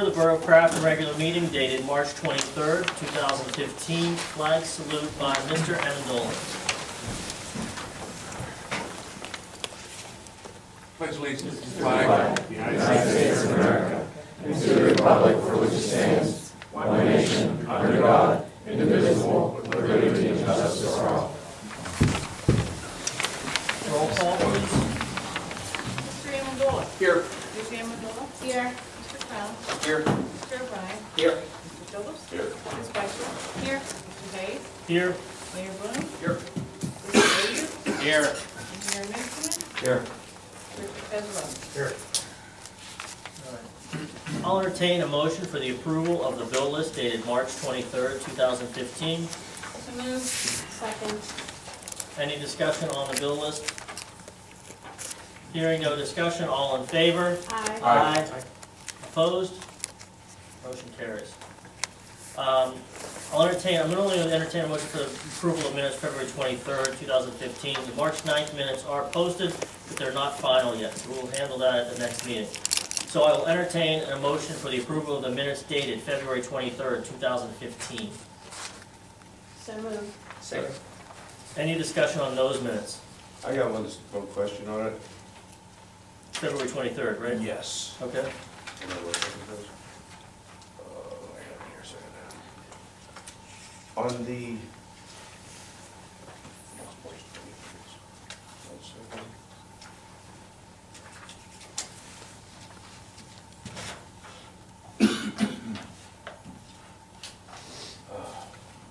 order the Borough of Crafton regular meeting dated March 23rd, 2015. Flag salute by Mr. Amendola. Pledge allegiance to the flag of the United States of America, and to the republic for which it stands, one nation, under God, indivisible, with liberty and justice for all. Roll call, please. Mr. Amendola. Here. Mr. Amendola. Here. Mr. Crown. Here. Mr. O'Brien. Here. Mr. Phillips. Here. Ms. Spicer. Here. Mr. Hayes. Here. Mayor Bloom. Here. Mr. Bailey. Here. Engineer Newman. Here. Mr. Pezzarelli. Here. I'll entertain a motion for the approval of the bill list dated March 23rd, 2015. So moved. Second. Any discussion on the bill list? Hearing no discussion, all in favor? Aye. Aye. Opposed? Motion carries. I'm going to only entertain a motion for the approval of minutes February 23rd, 2015. The March 9th minutes are posted, but they're not final yet, so we'll handle that at the next meeting. So I will entertain a motion for the approval of the minutes dated February 23rd, 2015. So moved. Second. Any discussion on those minutes? I got one question on it. February 23rd, right? Yes. Okay. I have it here a second now. On the. One second.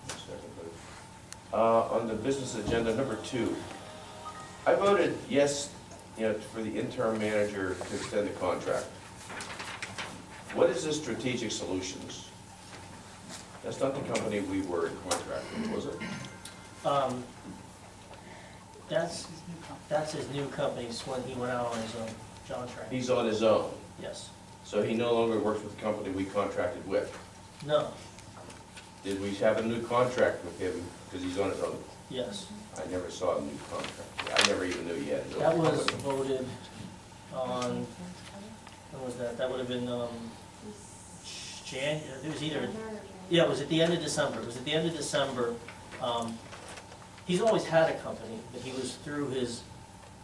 One second, please. On the business agenda, number 2, I voted yes, for the interim manager to extend the contract. What is this Strategic Solutions? That's not the company we were in contract with, was it? That's his new company, it's when he went out on his own, John Train. He's on his own, Yes. so he no longer works with the company we contracted with. No, Did we have a new contract with him because he's on his own? yes. I never saw a new contract. I never even knew he had a new That was company. voted on, when was that? That would have been, it was either, yeah, it was at the end of December. It was at the end of December. He's always had a company, but he was through his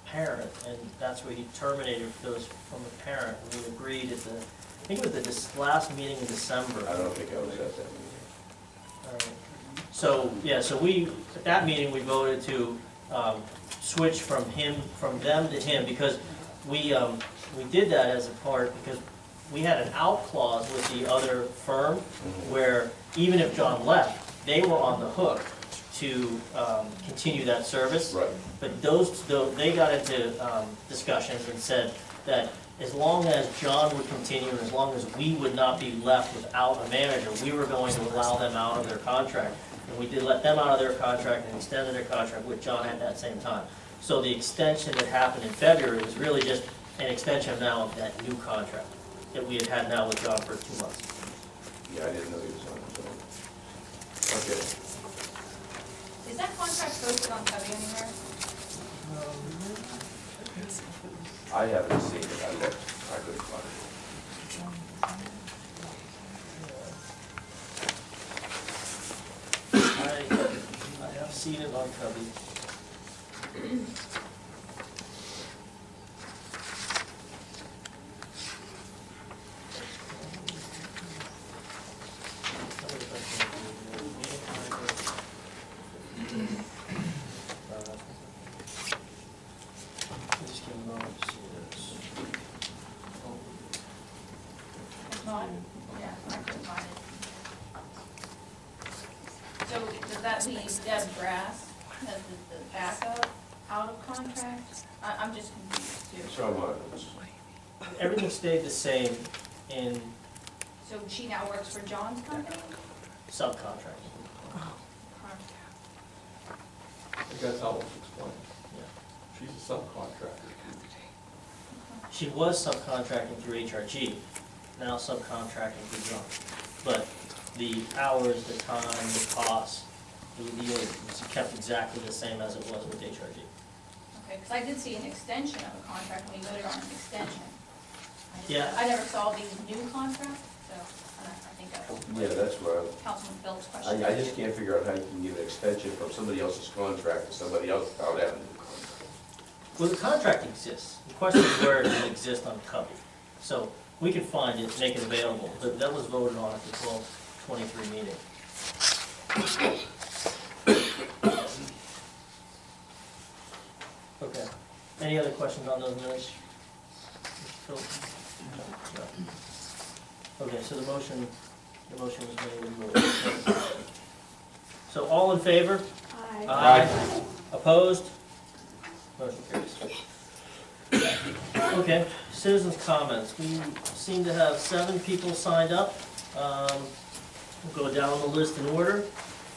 parent, and that's where he terminated those from the parent. And we agreed at the, I think it was the last meeting in December. I don't think I was at that meeting. So, yeah, so at that meeting, we voted to switch from them to him, because we did that as a part, because we had an out clause with the other firm, where even if John left, they were on the hook to continue that service. Right. But they got into discussions and said that as long as John would continue, and as long as we would not be left without a manager, we were going to allow them out of their contract. And we did let them out of their contract and extended their contract with John at that same time. So the extension that happened in February was really just an extension now of that new contract that we had had now with John for 2 months. Yeah, I didn't know he was on his own. Okay. Is that contract posted on Covey anywhere? I haven't seen it. I looked. I couldn't find it. I have seen it on Covey. Just give me a moment to see this. It's not? Yeah, I couldn't find it. So does that mean Deb Grass has the backup out of contract? I'm just confused too. So am I. Everything stayed the same in So she now works for John's company? subcontract. I think that's how it's explained. Yeah. She's a subcontractor. She was subcontracting through HRG, now subcontracting through John. But the hours, the time, the costs, it's kept exactly the same as it was with HRG. Okay, because I did see an extension of a contract when we voted on an extension. Yeah. I never saw the new contract. So, I think that was Yeah, that's where Councilman Phillips' question. I just can't figure out how you can give an extension from somebody else's contract to somebody else without having a new contract. Well, the contract exists. The question is where it exists on Covey. So we can find it, make it available, but that was voted on at the 12/23 meeting. Okay. Any other questions on those minutes? Phil? No. Okay, so the motion was made and moved. So all in favor? Aye. Opposed? Motion carries. Okay, citizens' comments. We seem to have 7 people signed up. We'll go down the list in order.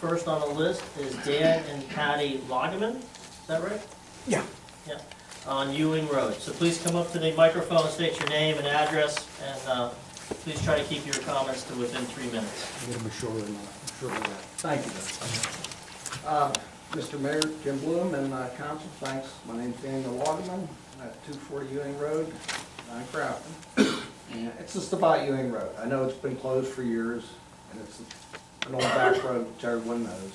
First on the list is Dan and Patty Loggeman. Is that right? Yeah. Yeah, on Ewing Road. So please come up to the microphone, state your name and address, and please try to keep your comments to within 3 minutes. I'm gonna be shorter than that. Shorter than that. Thank you. Mr. Mayor, Jim Bloom, and council, thanks. My name's Daniel Waterman, at 240 Ewing Road, I'm Crafton. And it's just about Ewing Road. I know it's been closed for years, and it's an old back road, which everyone knows.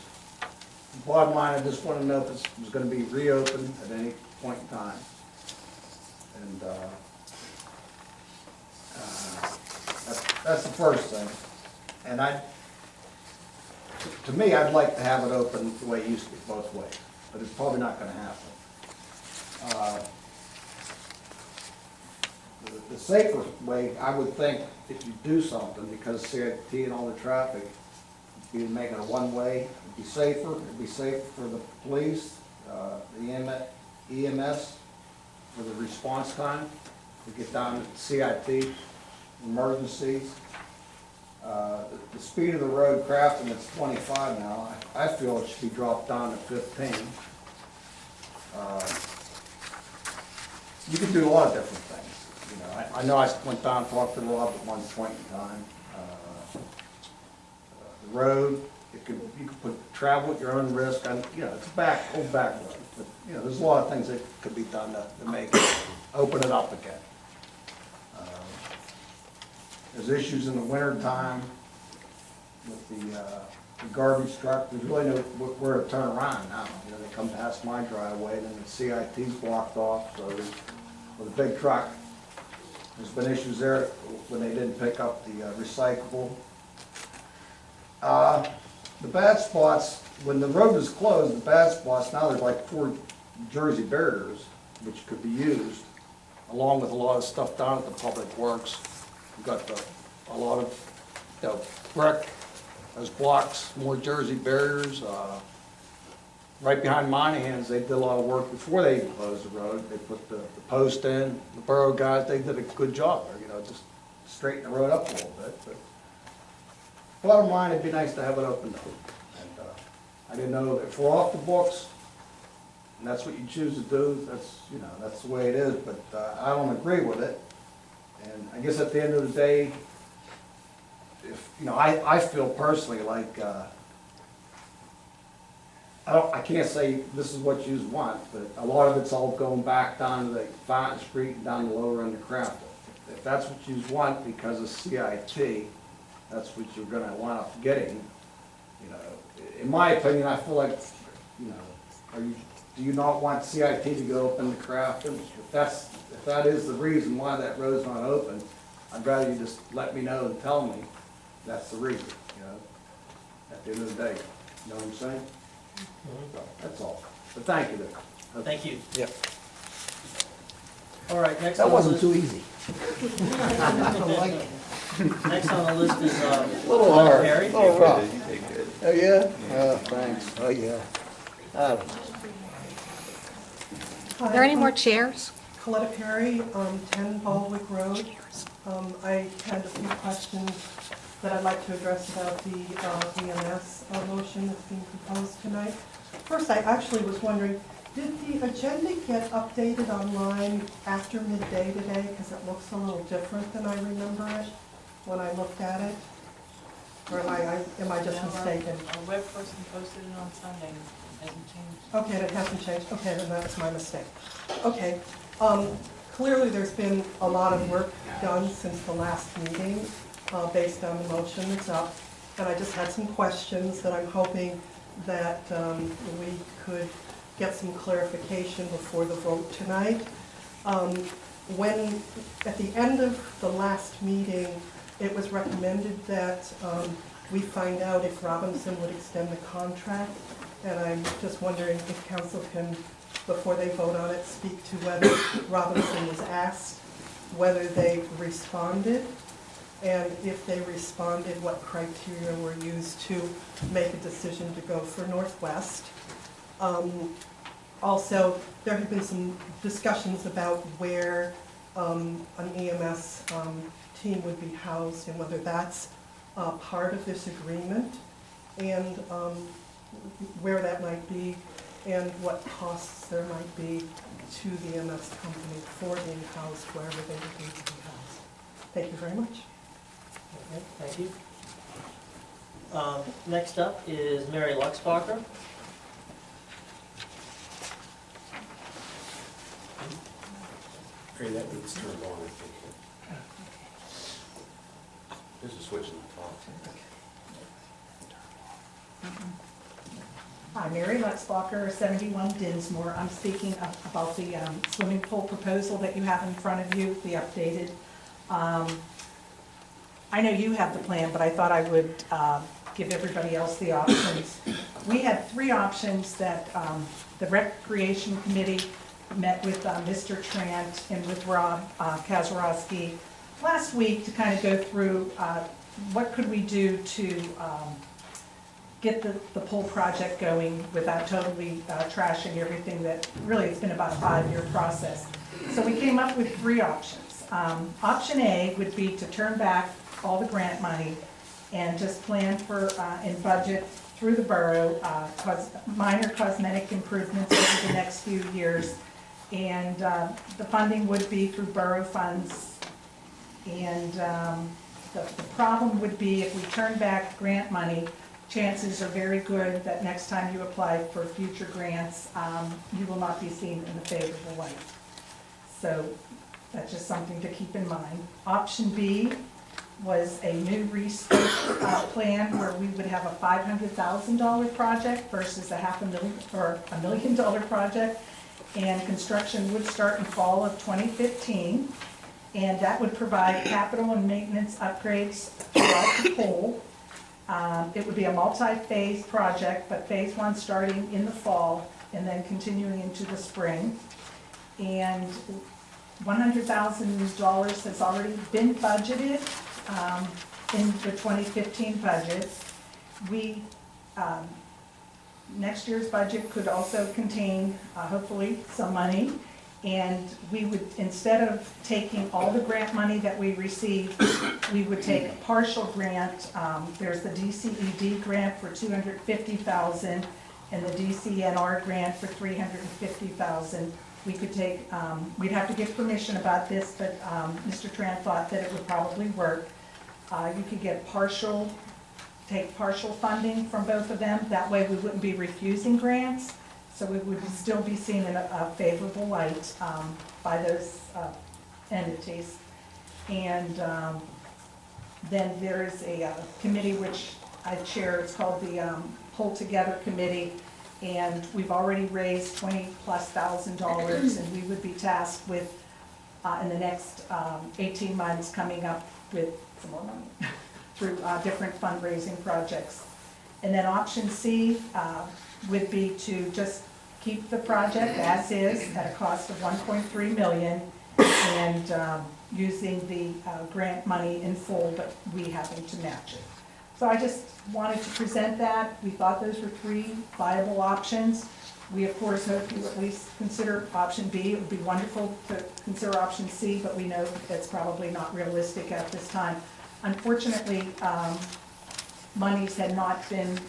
Bottom line, I just want to know if this was going to be reopened at any point in time. And that's the first thing. And to me, I'd like to have it open the way it used to be, both ways, but it's probably not going to happen. The safer way, I would think, if you do something, because CIT and all the traffic, be to make it a one-way, it'd be safer for the police, the EMS, for the response time, to get down to CIT, emergencies. The speed of the road, Crafton, it's 25 now, I feel it should be dropped down to 15. You can do a lot of different things, you know, I know I went down and talked to Rob at one point in time. The road, you could travel at your own risk, and, you know, it's old back road, but, you know, there's a lot of things that could be done to make it, open it up again. There's issues in the winter time with the garbage truck, there's really no, where to turn around now, you know, they come past my driveway, then the CIT's blocked off, so with a big truck, there's been issues there when they didn't pick up the recyclable. The bad spots, when the road is closed, the bad spots, now there's like 4 Jersey barriers, which could be used, along with a lot of stuff down at the Public Works. We've got a lot of brick, those blocks, more Jersey barriers. Right behind Monahan's, they did a lot of work before they even closed the road. They put the post in, the borough guys, they did a good job there, you know, just straighten the road up a little bit. But bottom line, it'd be nice to have it opened up. And I didn't know if we're off the books, and that's what you choose to do, that's, you know, that's the way it is, but I don't agree with it. And I guess at the end of the day, if, you know, I feel personally like, I can't say this is what you want, but a lot of it's all going back down to the Fountain Street and down the lower end of Crafton. If that's what you want because of CIT, that's what you're gonna wind up getting, you know. In my opinion, I feel like, you know, do you not want CIT to go open to Crafton? If that is the reason why that road's not open, I'd rather you just let me know and tell me that's the reason, you know, at the end of the day, you know what I'm saying? So, that's all, but thank you. Thank you. Yep. All right, next That on the wasn't list, too easy. next on the list is A little hard, Perry. a little rough. Oh, yeah? Thanks, oh, yeah. I don't know. Are there any more chairs? Coletta Perry, 10 Baldwick Road. I had a few questions that I'd like to address about the EMS motion that's being proposed tonight. First, I actually was wondering, did the agenda get updated online after midday today? Because it looks a little different than I remember it when I looked at it. Or am I just mistaken? Our web person posted it on Sunday, it hasn't changed. Okay, and it hasn't changed, okay, then that's my mistake. Okay, clearly there's been a lot of work done since the last meeting. based on the motion that's up. And I just had some questions that I'm hoping that we could get some clarification before the vote tonight. When, at the end of the last meeting, it was recommended that we find out if Robinson would extend the contract. And I'm just wondering if council can, before they vote on it, speak to whether Robinson was asked, whether they responded, and if they responded, what criteria were used to make a decision to go for Northwest. Also, there have been some discussions about where an EMS team would be housed and whether that's part of this agreement, and where that might be, and what costs there might be to the EMS company for being housed wherever they would need to be housed. Thank you very much. Okay, thank you. Next up is Mary Luxbacher. Hey, that needs turned on, I think. This is switching the top. Hi, Mary Luxbacher, 71 Dinsmore. I'm speaking about the swimming pool proposal that you have in front of you, the updated. I know you have the plan, but I thought I would give everybody else the options. We had 3 options that the Recreation Committee met with Mr. Trant and with Rob Kazarowski last week to kind of go through what could we do to get the pool project going without totally trashing everything that, really, it's been about a 5-year process. So we came up with 3 options. Option A would be to turn back all the grant money and just plan for, and budget through the borough, minor cosmetic improvements over the next few years. And the funding would be through borough funds. And the problem would be if we turn back grant money, chances are very good that next time you apply for future grants, you will not be seen in a favorable light. So that's just something to keep in mind. Option B was a new rescope plan where we would have a $500,000 project versus a $500,000 or $1 million project. And construction would start in fall of 2015. And that would provide capital and maintenance upgrades throughout the pool. It would be a multi-phase project, but phase 1 starting in the fall and then continuing into the spring. And $100,000 has already been budgeted in the 2015 budget. We, next year's budget could also contain, hopefully, some money. And we would, instead of taking all the grant money that we received, we would take a partial grant. There's the DCED grant for $250,000 and the DCNR grant for $350,000. We could take, we'd have to get permission about this, but Mr. Tran thought that it would probably work. You could get take partial funding from both of them. That way we wouldn't be refusing grants. So we would still be seen in a favorable light by those entities. And then there is a committee which I chair, it's called the Pull Together Committee, and we've already raised $20,000+, and we would be tasked with, in the next 18 months, coming up with some more money through different fundraising projects. And then option C would be to just keep the project as is at a cost of $1.3 million and using the grant money in full, but we having to match it. So I just wanted to present that. We thought those were 3 viable options. We, of course, hope you at least consider option B. It would be wonderful to consider option C, but we know that's probably not realistic at this time. Unfortunately, monies had not been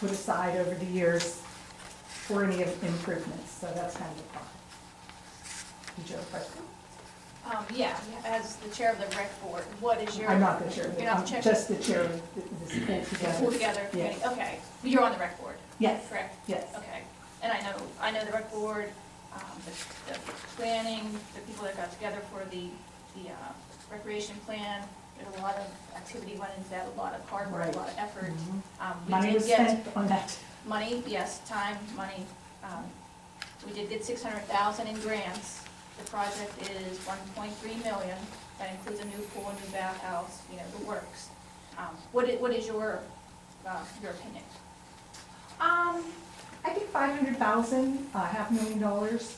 put aside over the years for any improvements, so that's kind of the problem. Did you have a question? Yeah, as the chair of the rec board, what is your? I'm not the chair, You're not I'm the chair? just the chair of this Pull Together. Pull Together committee, okay. You're on the rec board, Yes, correct? yes. Okay. And I know the rec board, the planning, the people that got together for the recreation plan, There's a lot of activity went into that, a lot of hard work, Right. a lot of effort. Mhm. We Money did was get spent on that. money, yes, time, money. We did get 600,000 in grants. The project is 1.3 million. That includes a new pool, a new bathhouse, you know, the works. What is your opinion? I think 500,000, $500,000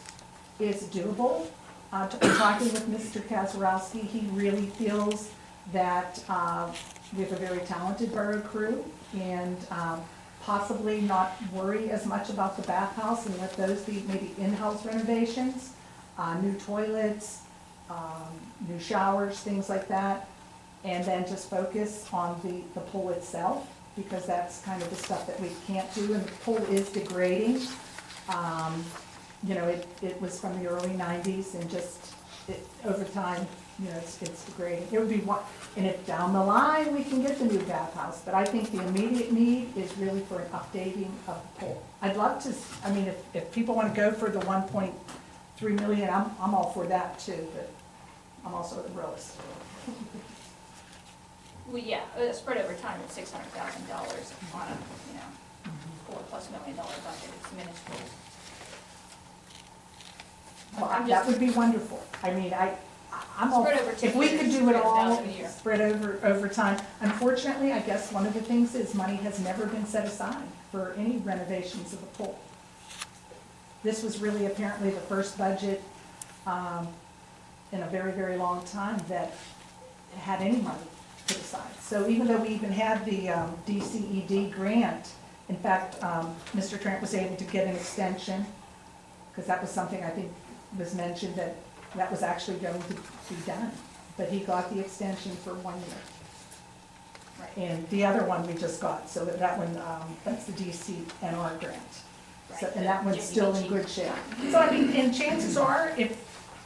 is doable. Talking with Mr. Kazarowski, he really feels that we have a very talented borough crew and possibly not worry as much about the bathhouse and let those be maybe in-house renovations, new toilets, new showers, things like that. And then just focus on the pool itself, because that's kind of the stuff that we can't do, and the pool is degrading. You know, it was from the early 90s, and just, over time, you know, it's degrading. It would be one, and if down the line, we can get the new bathhouse, but I think the immediate need is really for an updating of the pool. I'd love to, I mean, if people want to go for the 1.3 million, I'm all for that too, but I'm also a realist. Well, yeah, spread over time, it's $600,000 on a, you know, $4+ million budget, it's minuscule. Well, I'm that just- would be wonderful. I mean, I'm all, Spread over 2 if we could years, do it all, 300,000 a year. spread over time. Unfortunately, I guess one of the things is money has never been set aside for any renovations of the pool. This was really apparently the first budget in a very, very long time that had any money put aside. So even though we even had the DCED grant, in fact, Mr. Trent was able to get an extension, because that was something I think was mentioned, that was actually going to be done. But he got the extension for 1 year. Right. And the other one we just got, so that one, that's the DCNR grant. So, Right, and that one's Jimmy still in Beachy. good shape. So I mean, and chances are, if,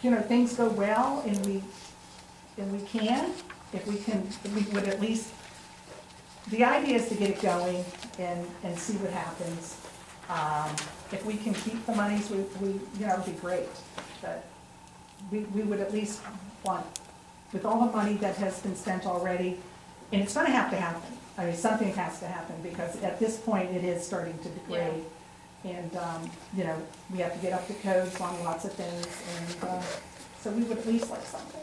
you know, things go well and we can, if we would at least, the idea is to get it going and see what happens. If we can keep the monies, we, you know, it'd be great. But we would at least want, with all the money that has been spent already, and it's gonna have to happen. I mean, something has to happen, because at this point, it is starting to degrade. And, you know, we have to get up to codes on lots of things, and, so we would at least like something.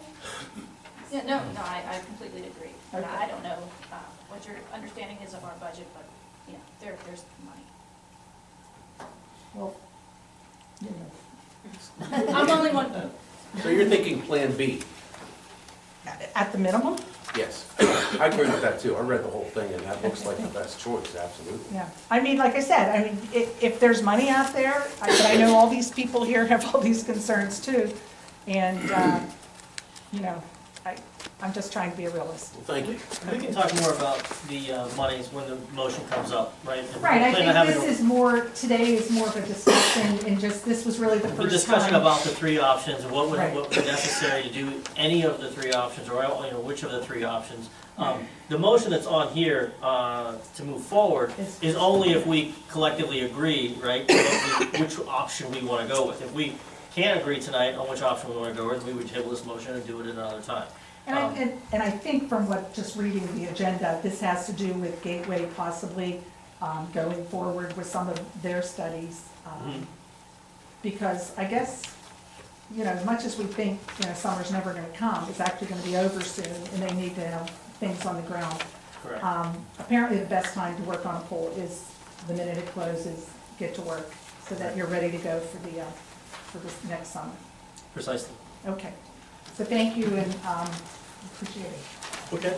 Yeah, no, I completely agree. And Okay. I don't know what your understanding is of our budget, but, you know, there's money. Well, you know, I'm only one, So you're thinking Plan B? at the minimum, Yes. I agree with that too. I read the whole thing and that looks like the best choice, absolutely. yeah. I mean, like I said, I mean, if there's money out there, but I know all these people here have all these concerns too. And, you know, I'm just trying to be a realist. Well, thank you. We can talk more about the monies when the motion comes up, right? And Right, I plan on think having this is more, today is more of a discussion, and just, this was really the The first discussion time. about the three options, and what Right. would be necessary to do any of the three options, or, you know, which of the three options. The motion that's on here, to move forward, is only if we collectively agree, right, which option we wanna go with. If we can't agree tonight on which option we wanna go with, we would table this motion and do it another time. And I think from what, just reading the agenda, this has to do with Gateway possibly going forward with some of their studies. Because I guess, you know, as much as we think, you know, summer's never gonna come, it's actually gonna be over soon, and they need to have things on the ground. Correct. Apparently, the best time to work on a pool is the minute it closes, get to work, so that you're ready to go for this next summer. Precisely. Okay, so thank you, and appreciate it. Okay.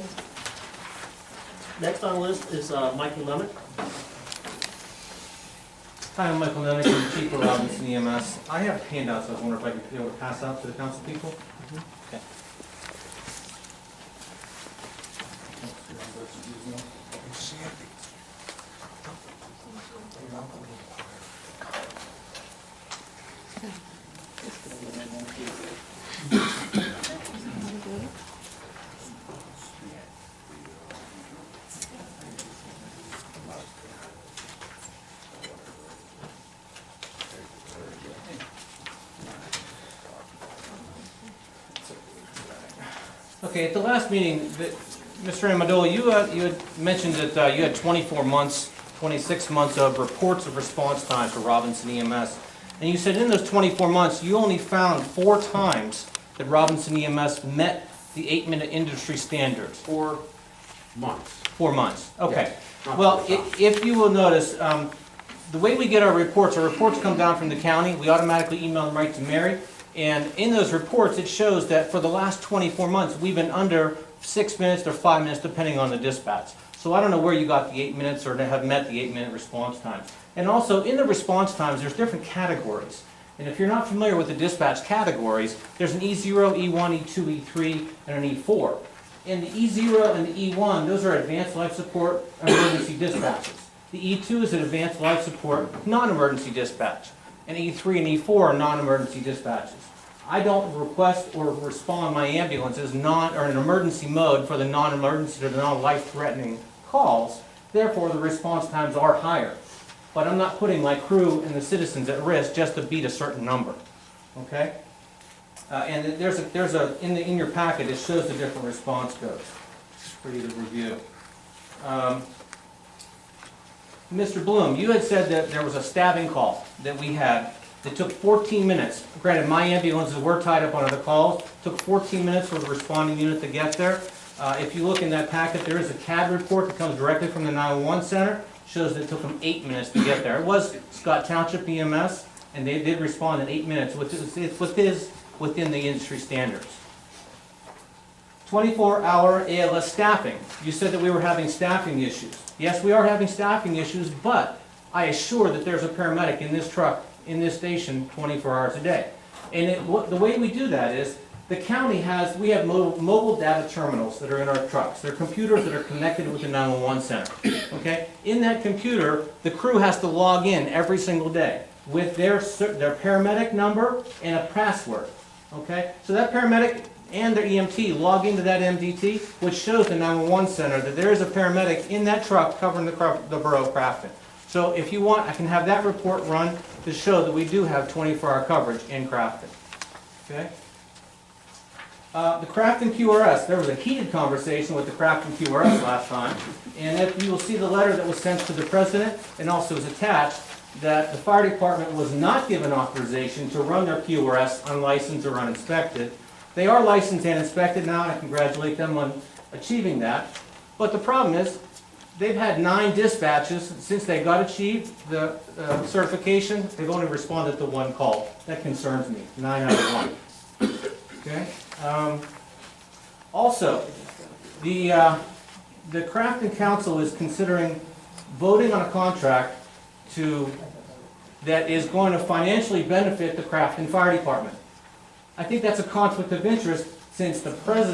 Next on the list is Michael Nemeth. Hi, I'm Michael Nemeth from Chief of Robinson EMS. I have handouts I was wondering if I could be able to pass out to the council people. Okay. Okay, at the last meeting, Mr. Amendola, you had mentioned that you had 24 months, 26 months of reports of response times for Robinson EMS. And you said in those 24 months, you only found 4 times that Robinson EMS met the 8-minute industry standards. 4 months. 4 months, okay. Not Well, 4 times. if you will notice, the way we get our reports come down from the county, we automatically email them right to Mary. And in those reports, it shows that for the last 24 months, we've been under 6 minutes or 5 minutes, depending on the dispatch. So I don't know where you got the 8 minutes or to have met the 8-minute response times. And also, in the response times, there's different categories. And if you're not familiar with the dispatch categories, there's an E0, E1, E2, E3, and an E4. In the E0 and the E1, those are advanced life support emergency dispatches. The E2 is an advanced life support non-emergency dispatch. And E3 and E4 are non-emergency dispatches. I don't request or respond my ambulance as in an emergency mode for the non-emergency or the non-life-threatening calls. Therefore, the response times are higher. But I'm not putting my crew and the citizens at risk just to beat a certain number. Okay? And in your packet, it shows the different response codes for you to review. Mr. Bloom, you had said that there was a stabbing call that we had that took 14 minutes. Granted, my ambulances were tied up on other calls. Took 14 minutes for the responding unit to get there. If you look in that packet, there is a CAD report that comes directly from the 911 center. Shows that it took them 8 minutes to get there. It was Scott Township EMS, and they did respond in 8 minutes, which is within the industry standards. 24-hour ALS staffing. You said that we were having staffing issues. Yes, we are having staffing issues, but I assure that there's a paramedic in this truck, in this station, 24 hours a day. And the way we do that is, the county we have mobile data terminals that are in our trucks. They're computers that are connected with the 911 center, okay? In that computer, the crew has to log in every single day with their paramedic number and a password, okay? So that paramedic and their EMT log into that MDT, which shows the 911 center that there is a paramedic in that truck covering the borough of Crafton. So if you want, I can have that report run to show that we do have 24-hour coverage in Crafton, okay? The Crafton QRS, there was a heated conversation with the Crafton QRS last time, and if you will see the letter that was sent to the president and also is attached, that the fire department was not given authorization to run their QRS unlicensed or uninspected. They are licensed and inspected now, and I congratulate them on achieving that. But the problem is, they've had 9 dispatches since they got achieved the certification. They've only responded to 1 call. That concerns me, 9 out of 1. Okay? Also, the Crafton Council is considering voting on a contract that is going to financially benefit the Crafton Fire Department. I think that's a conflict of interest since the fire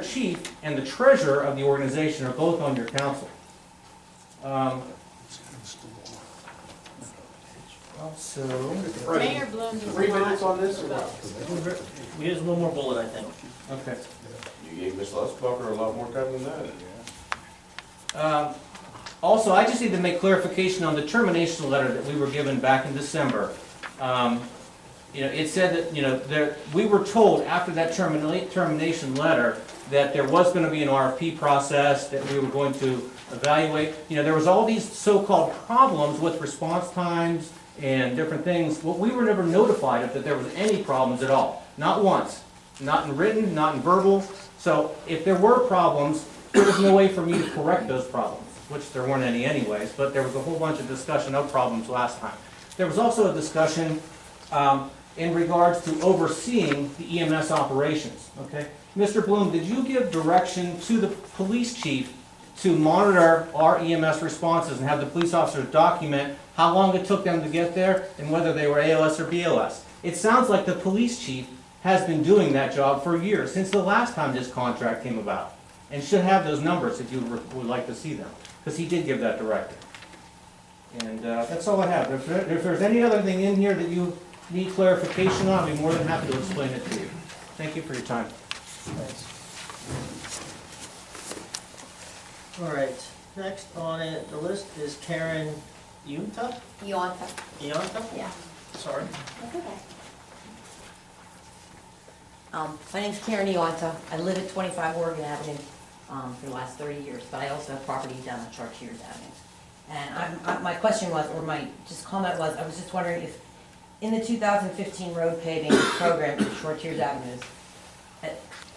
chief and the treasurer of the organization are both on your council. Also, Mayor Bloom's. 3 minutes on this or what? Here's one more bullet, I think. okay. You gave Ms. Lusbacher a lot more time than that. Also, I just need to make clarification on the termination letter that we were given back in December. It said that, we were told after that termination letter that there was going to be an RFP process, that we were going to evaluate. There was all these so-called problems with response times and different things. Well, we were never notified that there was any problems at all. Not once. Not in written, not in verbal. So if there were problems, there was no way for me to correct those problems, which there weren't any anyways, but there was a whole bunch of discussion of problems last time. There was also a discussion in regards to overseeing the EMS operations, okay? Mr. Bloom, did you give direction to the police chief to monitor our EMS responses and have the police officers document how long it took them to get there and whether they were ALS or BLS? It sounds like the police chief has been doing that job for years, since the last time this contract came about, and should have those numbers if you would like to see them, because he did give that directive. And that's all I have. If there's any other thing in here that you need clarification on, I'll be more than happy to explain it to you. Thank you for your time. All right, next on the list is Karen Ionta? Ionta. Ionta? Yeah. Sorry. That's okay. My name's Karen Iwanta. I live at 25 Oregon Avenue for the last 30 years, but I also have property down at Chartiers Avenue. And my question was, or my just comment was, I was just wondering if in the 2015 road paving program for Chartiers Avenue,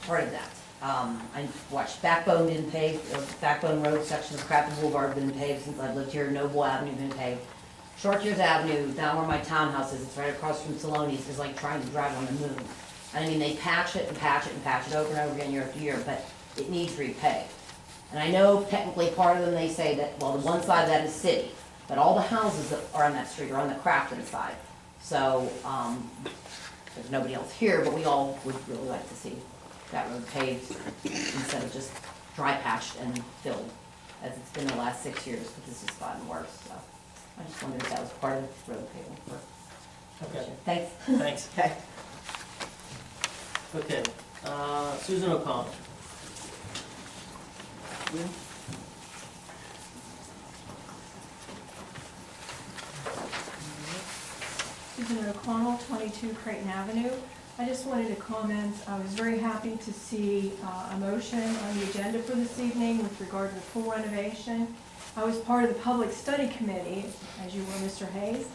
part of that, I watched Backbone didn't pave, Backbone Road section of Crafton Boulevard been paved since I've lived here, Noble Avenue been paved. Chartiers Avenue, down where my townhouse is, it's right across from Saloni's, is like trying to drive on the moon. I mean, they patch it and patch it and patch it over and over again year after year, but it needs repaved. And I know technically part of them, they say that, well, the one side of that is city, but all the houses that are on that street are on the Crafton side. So, there's nobody else here, but we all would really like to see that road paved instead of just dry patched and filled, as it's been the last 6 years, but this has gotten worse, so. I just wondered if that was part of the road paving for. Okay, Thanks. thanks. Okay. Okay, Susan O'Connor. Susan O'Connell, 22 Creighton Avenue. I just wanted to comment, I was very happy to see a motion on the agenda for this evening with regard to the pool renovation. I was part of the Public Study Committee, as you were, Mr. Hayes,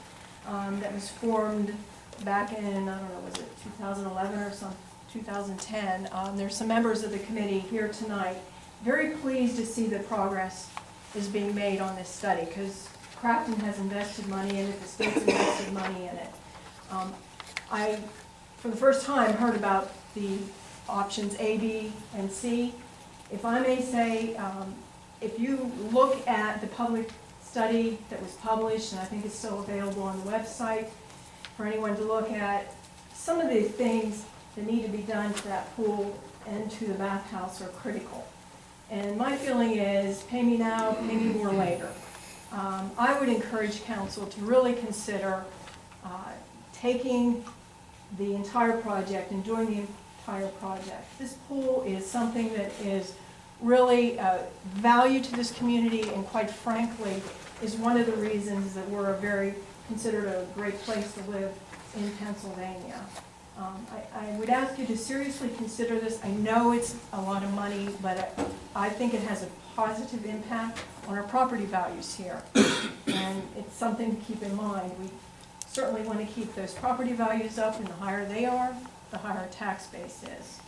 that was formed back in, I don't know, was it 2011 or some 2010. There's some members of the committee here tonight. Very pleased to see that progress is being made on this study, because Crafton has invested money in it, the state's invested money in it. I, for the first time, heard about the options A, B, and C. If I may say, if you look at the public study that was published, and I think it's still available on the website for anyone to look at, some of the things that need to be done to that pool and to the bathhouse are critical. And my feeling is, pay me now, pay me more later. I would encourage council to really consider taking the entire project and doing the entire project. This pool is something that is really value to this community, and quite frankly, is one of the reasons that we're considered a great place to live in Pennsylvania. I would ask you to seriously consider this. I know it's a lot of money, but I think it has a positive impact on our property values here. And it's something to keep in mind. We certainly want to keep those property values up, and the higher they are, the higher our tax base is.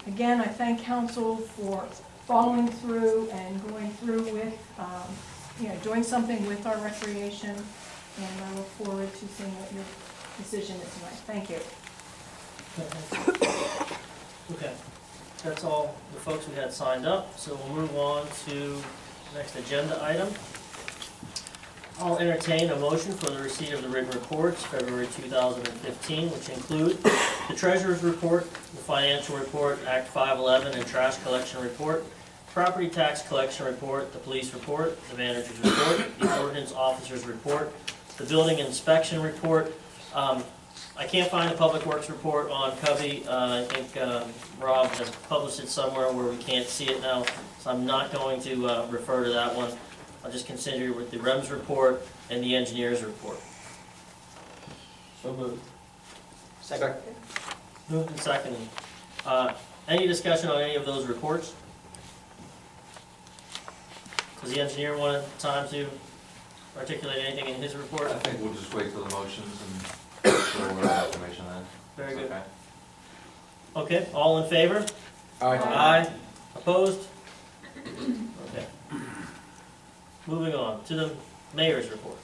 Again, I thank council for following through and going through with, doing something with our recreation, and I look forward to seeing what your decision is tonight. Thank you. Okay, that's all the folks we had signed up, so we'll move on to the next agenda item. I'll entertain a motion for the receipt of the written reports, February 2015, which include the treasurer's report, the financial report, Act 511 and trash collection report, property tax collection report, the police report, the manager's report, the ordinance officer's report, the building inspection report. I can't find a public works report on Covey. I think Rob has published it somewhere where we can't see it now, so I'm not going to refer to that one. I'll just consider it with the REMS report and the engineer's report. So moved. Second. Moved and seconded. Any discussion on any of those reports? Does the engineer want time to articulate anything in his report? I think we'll just wait till the motions and show more information then. Very good. Okay. Okay, all in favor? Aye. Opposed? Okay. Moving on to the mayor's report.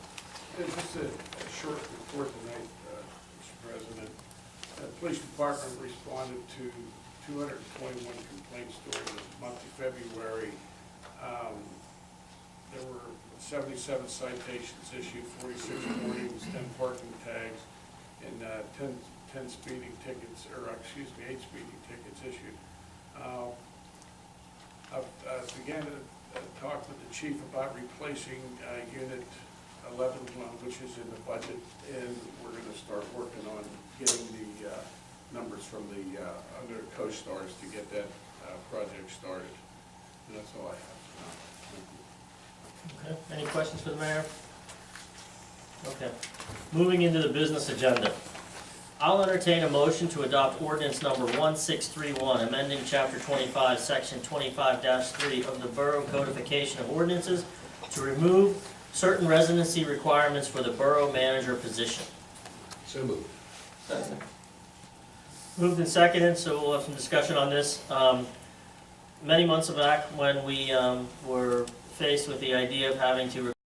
Just a short report tonight, Mr. President. The police department responded to 221 complaints during the month of February. There were 77 citations issued, 46 warnings, 10 parking tags, and 10 speeding tickets, or 8 speeding tickets issued. I began to talk with the chief about replacing Unit 11, which is in the budget, and we're going to start working on getting the numbers from the under co-stars to get that project started. And that's all I have for now. Thank you. Okay, any questions for the mayor? Okay, moving into the business agenda. I'll entertain a motion to adopt ordinance number 1631, amending chapter 25, section 25-3 of the Borough Codification of Ordinances to remove certain residency requirements for the borough manager position. So moved. Second. Moved and seconded, so we'll have some discussion on this. Many months back, when we were faced with the idea of having to